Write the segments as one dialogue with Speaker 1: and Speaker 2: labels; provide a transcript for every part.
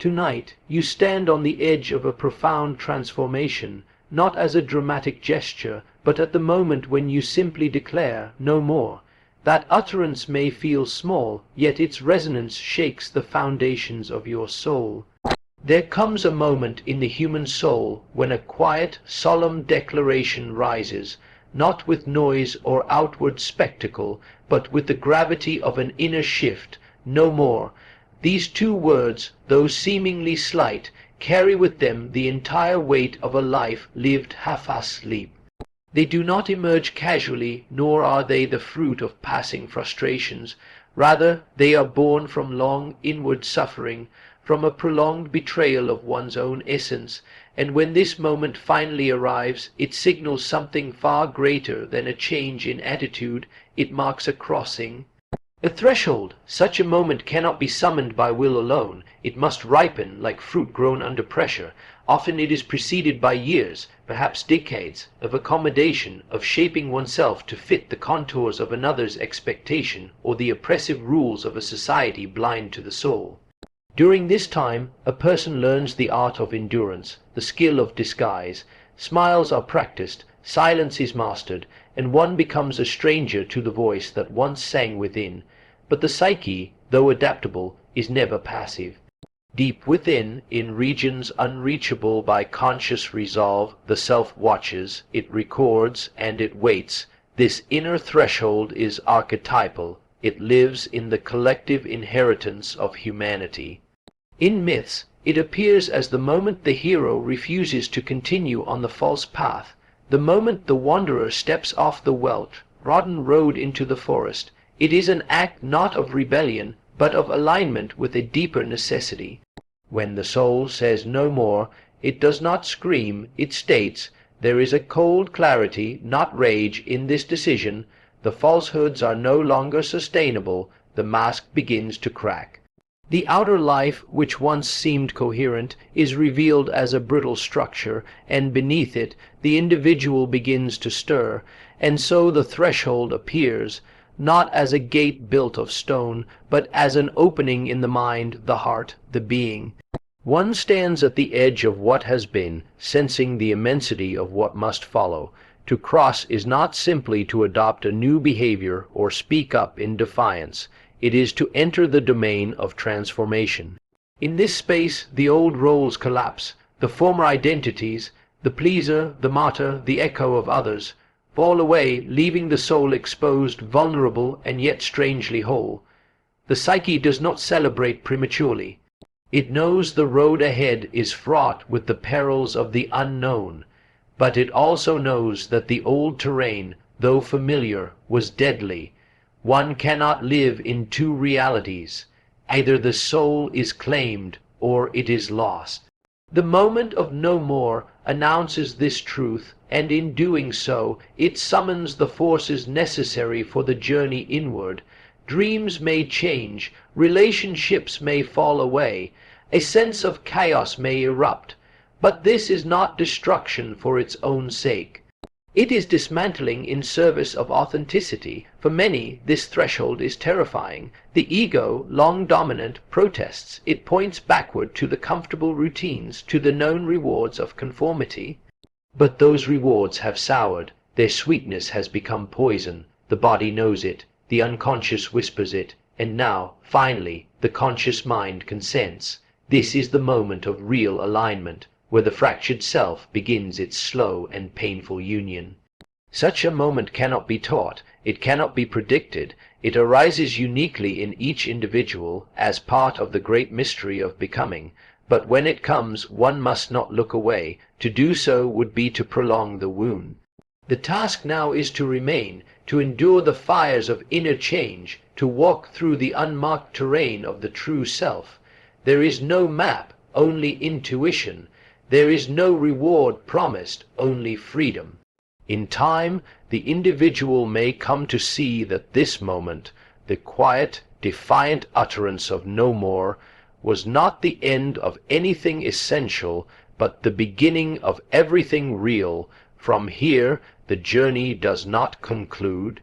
Speaker 1: Tonight you stand on the edge of a profound transformation, not as a dramatic gesture, but at the moment when you simply declare no more. That utterance may feel small, yet its resonance shakes the foundations of your soul. There comes a moment in the human soul when a quiet, solemn declaration rises, not with noise or outward spectacle, but with the gravity of an inner shift. No more. These two words, though seemingly slight, carry with them the entire weight of a life lived half asleep. They do not emerge casually, nor are they the fruit of passing frustrations. Rather, they are born from long inward suffering, from a prolonged betrayal of one's own essence, and when this moment finally arrives, it signals something far greater than a change in attitude. It marks a crossing, a threshold. Such a moment cannot be summoned by will alone. It must ripen like fruit grown under pressure. Often it is preceded by years, perhaps decades, of accommodation, of shaping oneself to fit the contours of another's expectation or the oppressive rules of a society blind to the soul. During this time, a person learns the art of endurance, the skill of disguise. Smiles are practiced, silence is mastered, and one becomes a stranger to the voice that once sang within. But the psyche, though adaptable, is never passive. Deep within, in regions unreachable by conscious resolve, the self watches, it records, and it waits. This inner threshold is archetypal. It lives in the collective inheritance of humanity. In myths, it appears as the moment the hero refuses to continue on the false path, the moment the wanderer steps off the well-trodden road into the forest. It is an act not of rebellion, but of alignment with a deeper necessity. When the soul says no more, it does not scream, it states, there is a cold clarity, not rage, in this decision. The falsehoods are no longer sustainable, the mask begins to crack. The outer life, which once seemed coherent, is revealed as a brittle structure, and beneath it the individual begins to stir, and so the threshold appears, not as a gate built of stone, but as an opening in the mind, the heart, the being. One stands at the edge of what has been, sensing the immensity of what must follow. To cross is not simply to adopt a new behavior or speak up in defiance. It is to enter the domain of transformation. In this space, the old roles collapse. The former identities, the pleaser, the martyr, the echo of others, fall away, leaving the soul exposed, vulnerable, and yet strangely whole. The psyche does not celebrate prematurely. It knows the road ahead is fraught with the perils of the unknown, but it also knows that the old terrain, though familiar, was deadly. One cannot live in two realities. Either the soul is claimed or it is lost. The moment of no more announces this truth, and in doing so it summons the forces necessary for the journey inward. Dreams may change, relationships may fall away, a sense of chaos may erupt, but this is not destruction for its own sake. It is dismantling in service of authenticity. For many, this threshold is terrifying. The ego, long dominant, protests. It points backward to the comfortable routines, to the known rewards of conformity. But those rewards have soured. Their sweetness has become poison. The body knows it. The unconscious whispers it. And now, finally, the conscious mind consents. This is the moment of real alignment, where the fractured self begins its slow and painful union. Such a moment cannot be taught, it cannot be predicted. It arises uniquely in each individual as part of the great mystery of becoming. But when it comes, one must not look away. To do so would be to prolong the wound. The task now is to remain, to endure the fires of inner change, to walk through the unmarked terrain of the true self. There is no map, only intuition. There is no reward promised, only freedom. In time, the individual may come to see that this moment, the quiet, defiant utterance of no more, was not the end of anything essential, but the beginning of everything real. From here, the journey does not conclude.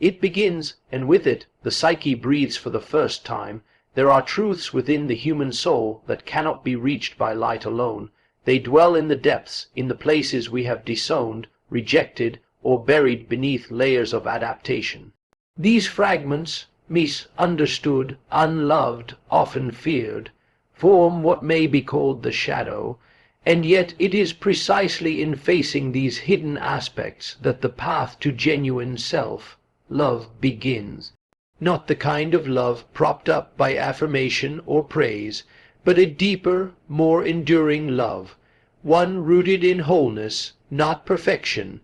Speaker 1: It begins, and with it, the psyche breathes for the first time. There are truths within the human soul that cannot be reached by light alone. They dwell in the depths, in the places we have disowned, rejected, or buried beneath layers of adaptation. These fragments, misunderstood, unloved, often feared, form what may be called the shadow, and yet it is precisely in facing these hidden aspects that the path to genuine self-love begins. Not the kind of love propped up by affirmation or praise, but a deeper, more enduring love, one rooted in wholeness, not perfection.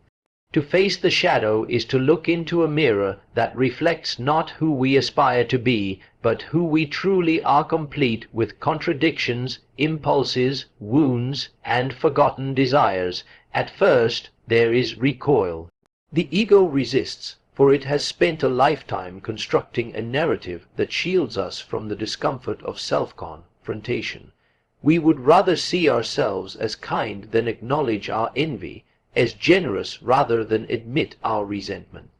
Speaker 1: To face the shadow is to look into a mirror that reflects not who we aspire to be, but who we truly are, complete with contradictions, impulses, wounds, and forgotten desires. At first there is recoil. The ego resists, for it has spent a lifetime constructing a narrative that shields us from the discomfort of self-confrontation. We would rather see ourselves as kind than acknowledge our envy, as generous rather than admit our resentment.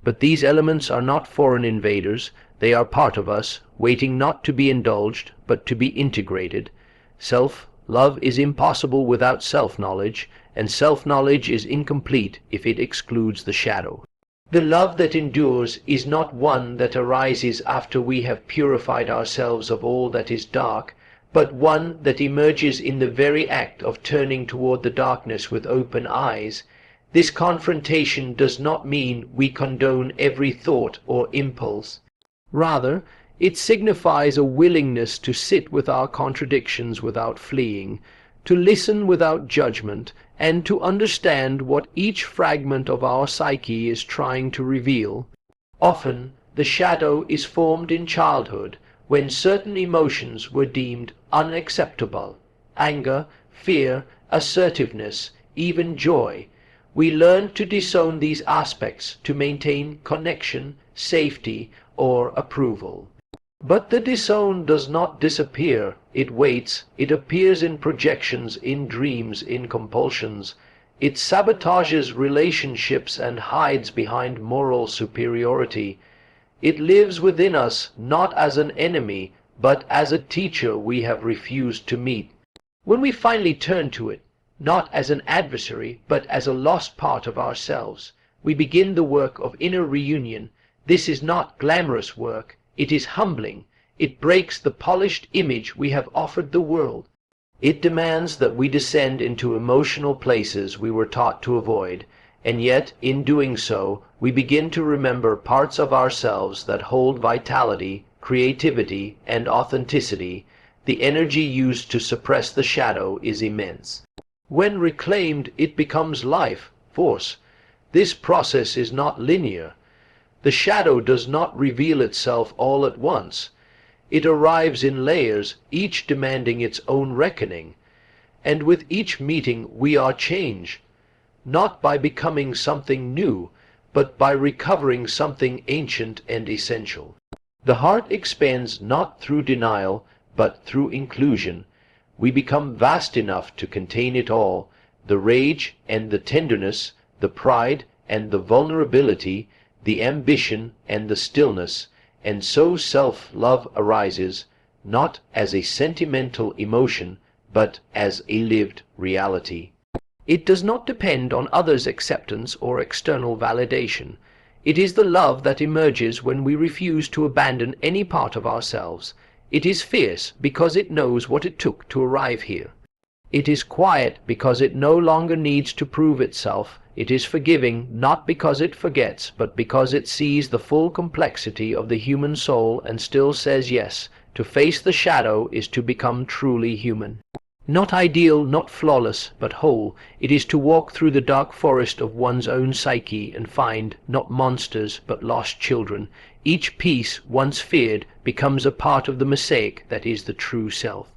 Speaker 1: But these elements are not foreign invaders. They are part of us, waiting not to be indulged, but to be integrated. Self-love is impossible without self-knowledge, and self-knowledge is incomplete if it excludes the shadow. The love that endures is not one that arises after we have purified ourselves of all that is dark, but one that emerges in the very act of turning toward the darkness with open eyes. This confrontation does not mean we condone every thought or impulse. Rather, it signifies a willingness to sit with our contradictions without fleeing, to listen without judgment, and to understand what each fragment of our psyche is trying to reveal. Often, the shadow is formed in childhood, when certain emotions were deemed unacceptable: anger, fear, assertiveness, even joy. We learn to disown these aspects to maintain connection, safety, or approval. But the disown does not disappear. It waits. It appears in projections, in dreams, in compulsions. It sabotages relationships and hides behind moral superiority. It lives within us not as an enemy, but as a teacher we have refused to meet. When we finally turn to it, not as an adversary, but as a lost part of ourselves, we begin the work of inner reunion. This is not glamorous work. It is humbling. It breaks the polished image we have offered the world. It demands that we descend into emotional places we were taught to avoid, and yet, in doing so, we begin to remember parts of ourselves that hold vitality, creativity, and authenticity. The energy used to suppress the shadow is immense. When reclaimed, it becomes life, force. This process is not linear. The shadow does not reveal itself all at once. It arrives in layers, each demanding its own reckoning. And with each meeting we are changed, not by becoming something new, but by recovering something ancient and essential. The heart expands not through denial, but through inclusion. We become vast enough to contain it all, the rage and the tenderness, the pride and the vulnerability, the ambition and the stillness, and so self-love arises, not as a sentimental emotion, but as a lived reality. It does not depend on others' acceptance or external validation. It is the love that emerges when we refuse to abandon any part of ourselves. It is fierce because it knows what it took to arrive here. It is quiet because it no longer needs to prove itself. It is forgiving not because it forgets, but because it sees the full complexity of the human soul and still says yes. To face the shadow is to become truly human. Not ideal, not flawless, but whole. It is to walk through the dark forest of one's own psyche and find, not monsters, but lost children. Each piece, once feared, becomes a part of the mosaic that is the true self.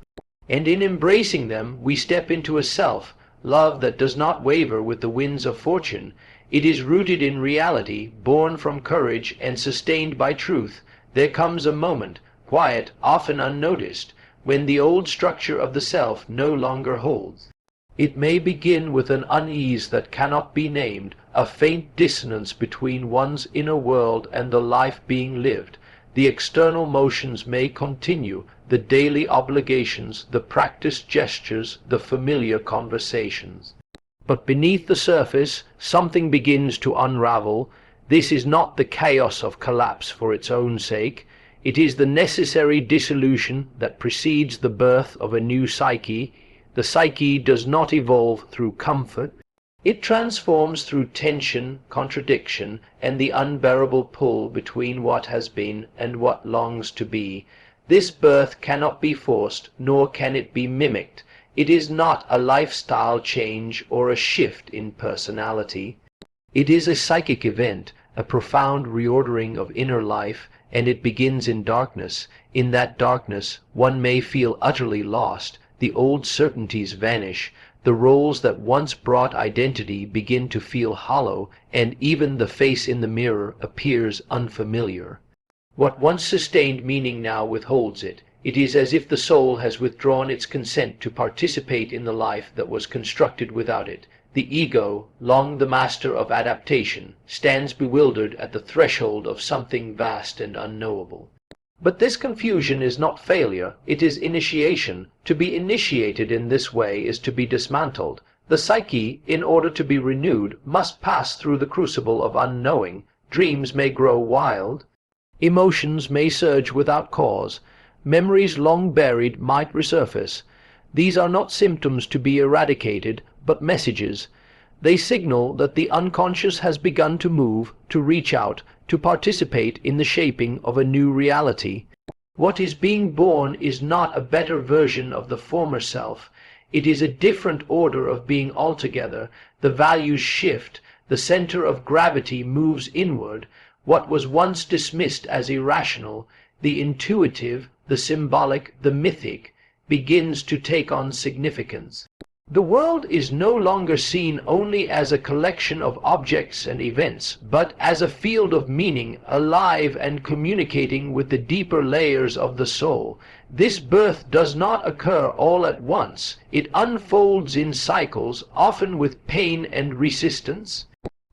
Speaker 1: And in embracing them, we step into a self, love that does not waver with the winds of fortune. It is rooted in reality, born from courage, and sustained by truth. There comes a moment, quiet, often unnoticed, when the old structure of the self no longer holds. It may begin with an unease that cannot be named, a faint dissonance between one's inner world and the life being lived. The external motions may continue, the daily obligations, the practiced gestures, the familiar conversations. But beneath the surface, something begins to unravel. This is not the chaos of collapse for its own sake. It is the necessary dissolution that precedes the birth of a new psyche. The psyche does not evolve through comfort. It transforms through tension, contradiction, and the unbearable pull between what has been and what longs to be. This birth cannot be forced, nor can it be mimicked. It is not a lifestyle change or a shift in personality. It is a psychic event, a profound reordering of inner life, and it begins in darkness. In that darkness, one may feel utterly lost. The old certainties vanish. The roles that once brought identity begin to feel hollow, and even the face in the mirror appears unfamiliar. What once sustained meaning now withholds it. It is as if the soul has withdrawn its consent to participate in the life that was constructed without it. The ego, long the master of adaptation, stands bewildered at the threshold of something vast and unknowable. But this confusion is not failure, it is initiation. To be initiated in this way is to be dismantled. The psyche, in order to be renewed, must pass through the crucible of unknowing. Dreams may grow wild. Emotions may surge without cause. Memories long buried might resurface. These are not symptoms to be eradicated, but messages. They signal that the unconscious has begun to move, to reach out, to participate in the shaping of a new reality. What is being born is not a better version of the former self. It is a different order of being altogether. The values shift. The center of gravity moves inward. What was once dismissed as irrational, the intuitive, the symbolic, the mythic, begins to take on significance. The world is no longer seen only as a collection of objects and events, but as a field of meaning, alive and communicating with the deeper layers of the soul. This birth does not occur all at once. It unfolds in cycles, often with pain and resistance.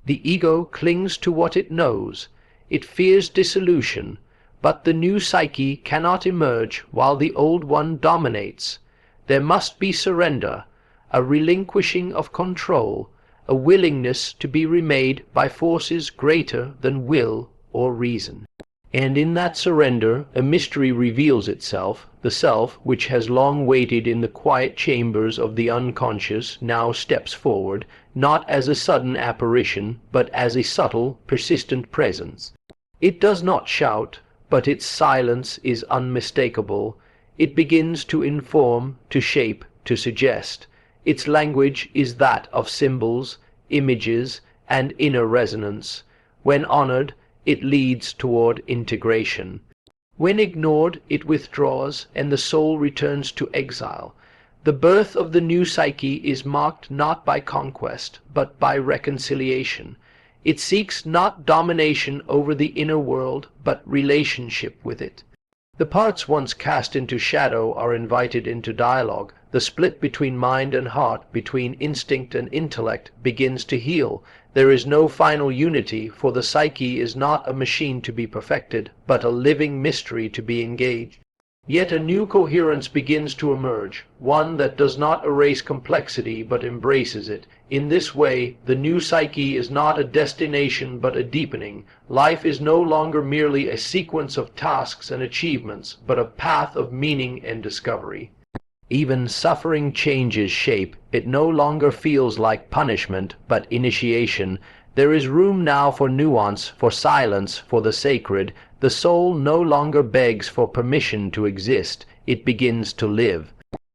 Speaker 1: The ego clings to what it knows. It fears dissolution. But the new psyche cannot emerge while the old one dominates. There must be surrender, a relinquishing of control, a willingness to be remade by forces greater than will or reason. And in that surrender a mystery reveals itself. The self, which has long waited in the quiet chambers of the unconscious, now steps forward, not as a sudden apparition, but as a subtle, persistent presence. It does not shout, but its silence is unmistakable. It begins to inform, to shape, to suggest. Its language is that of symbols, images, and inner resonance. When honored, it leads toward integration. When ignored, it withdraws, and the soul returns to exile. The birth of the new psyche is marked not by conquest, but by reconciliation. It seeks not domination over the inner world, but relationship with it. The parts once cast into shadow are invited into dialogue. The split between mind and heart, between instinct and intellect, begins to heal. There is no final unity, for the psyche is not a machine to be perfected, but a living mystery to be engaged. Yet a new coherence begins to emerge, one that does not erase complexity but embraces it. In this way, the new psyche is not a destination but a deepening. Life is no longer merely a sequence of tasks and achievements, but a path of meaning and discovery. Even suffering changes shape. It no longer feels like punishment, but initiation. There is room now for nuance, for silence, for the sacred. The soul no longer begs for permission to exist. It begins to live.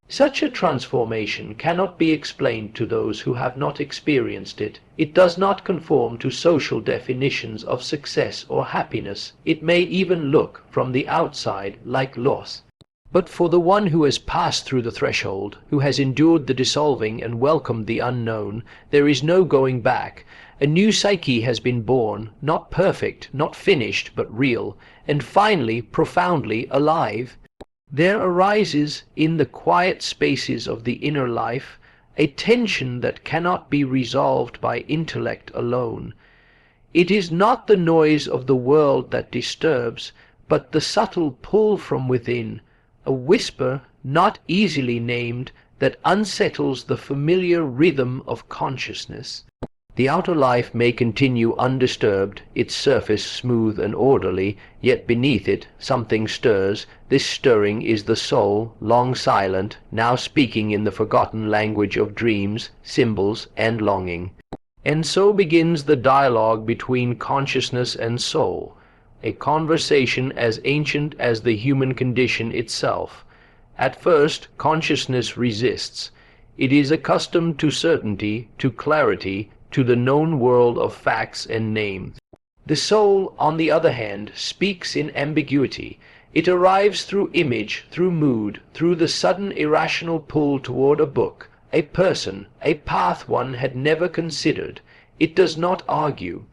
Speaker 1: Such a transformation cannot be explained to those who have not experienced it. It does not conform to social definitions of success or happiness. It may even look, from the outside, like loss. But for the one who has passed through the threshold, who has endured the dissolving and welcomed the unknown, there is no going back. A new psyche has been born, not perfect, not finished, but real, and finally, profoundly alive. There arises, in the quiet spaces of the inner life, a tension that cannot be resolved by intellect alone. It is not the noise of the world that disturbs, but the subtle pull from within, a whisper not easily named, that unsettles the familiar rhythm of consciousness. The outer life may continue undisturbed, its surface smooth and orderly, yet beneath it something stirs. This stirring is the soul, long silent, now speaking in the forgotten language of dreams, symbols, and longing. And so begins the dialogue between consciousness and soul, a conversation as ancient as the human condition itself. At first, consciousness resists. It is accustomed to certainty, to clarity, to the known world of facts and names. The soul, on the other hand, speaks in ambiguity. It arrives through image, through mood, through the sudden irrational pull toward a book, a person, a path one had never considered. It does not argue.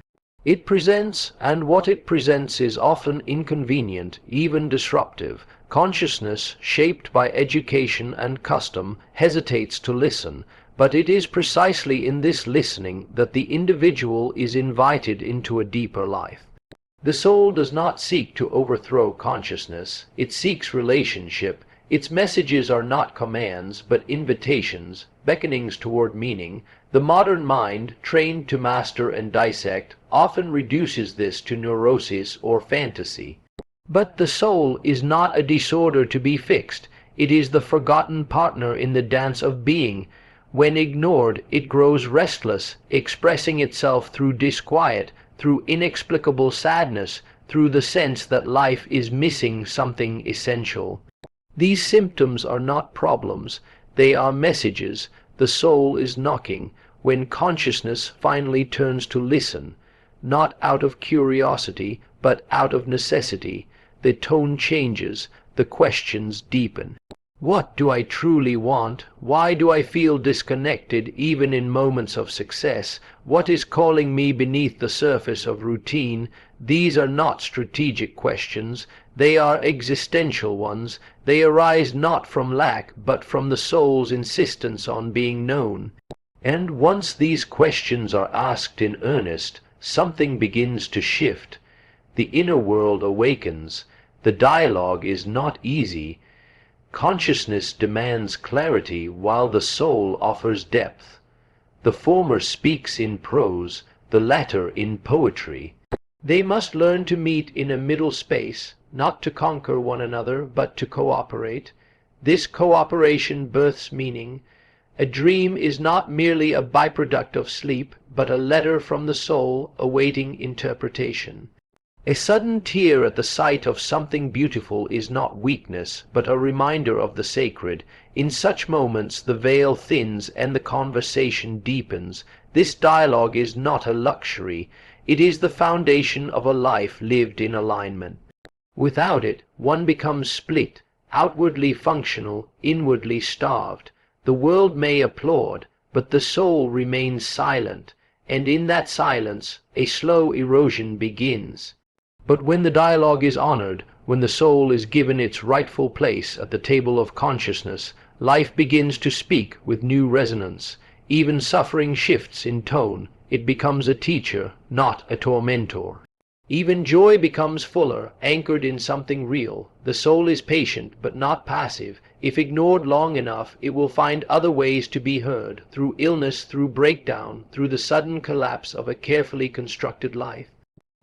Speaker 1: It presents, and what it presents is often inconvenient, even disruptive. Consciousness, shaped by education and custom, hesitates to listen, but it is precisely in this listening that the individual is invited into a deeper life. The soul does not seek to overthrow consciousness. It seeks relationship. Its messages are not commands, but invitations, beckonings toward meaning. The modern mind, trained to master and dissect, often reduces this to neurosis or fantasy. But the soul is not a disorder to be fixed. It is the forgotten partner in the dance of being. When ignored, it grows restless, expressing itself through disquiet, through inexplicable sadness, through the sense that life is missing something essential. These symptoms are not problems, they are messages. The soul is knocking. When consciousness finally turns to listen, not out of curiosity, but out of necessity, the tone changes, the questions deepen. What do I truly want? Why do I feel disconnected even in moments of success? What is calling me beneath the surface of routine? These are not strategic questions. They are existential ones. They arise not from lack, but from the soul's insistence on being known. And once these questions are asked in earnest, something begins to shift. The inner world awakens. The dialogue is not easy. Consciousness demands clarity, while the soul offers depth. The former speaks in prose, the latter in poetry. They must learn to meet in a middle space, not to conquer one another, but to cooperate. This cooperation births meaning. A dream is not merely a byproduct of sleep, but a letter from the soul awaiting interpretation. A sudden tear at the sight of something beautiful is not weakness, but a reminder of the sacred. In such moments the veil thins and the conversation deepens. This dialogue is not a luxury. It is the foundation of a life lived in alignment. Without it, one becomes split, outwardly functional, inwardly starved. The world may applaud, but the soul remains silent, and in that silence a slow erosion begins. But when the dialogue is honored, when the soul is given its rightful place at the table of consciousness, life begins to speak with new resonance. Even suffering shifts in tone. It becomes a teacher, not a tormentor. Even joy becomes fuller, anchored in something real. The soul is patient, but not passive. If ignored long enough, it will find other ways to be heard, through illness, through breakdown, through the sudden collapse of a carefully constructed life.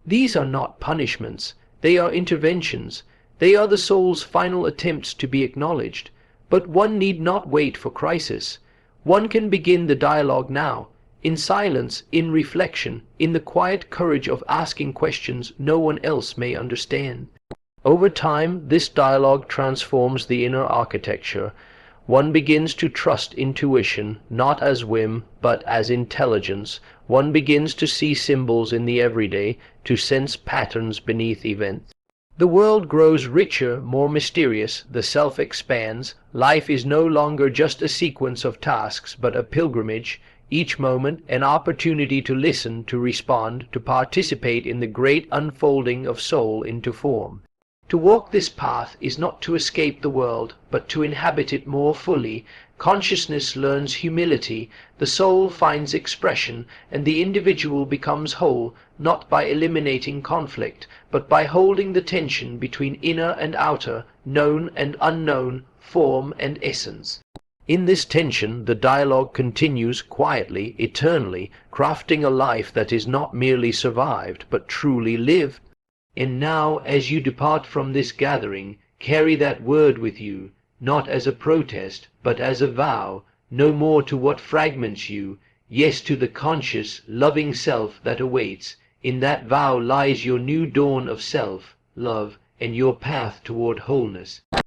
Speaker 1: These are not punishments. They are interventions. They are the soul's final attempts to be acknowledged. But one need not wait for crisis. One can begin the dialogue now, in silence, in reflection, in the quiet courage of asking questions no one else may understand. Over time, this dialogue transforms the inner architecture. One begins to trust intuition, not as whim, but as intelligence. One begins to see symbols in the everyday, to sense patterns beneath events. The world grows richer, more mysterious, the self expands. Life is no longer just a sequence of tasks, but a pilgrimage. Each moment an opportunity to listen, to respond, to participate in the great unfolding of soul into form. To walk this path is not to escape the world, but to inhabit it more fully, Consciousness learns humility, the soul finds expression, and the individual becomes whole, not by eliminating conflict, but by holding the tension between inner and outer, known and unknown, form and essence. In this tension, the dialogue continues quietly, eternally, crafting a life that is not merely survived, but truly lived. And now, as you depart from this gathering, carry that word with you, not as a protest, but as a vow, no more to what fragments you, yes to the conscious, loving self that awaits. In that vow lies your new dawn of self, love, and your path toward wholeness.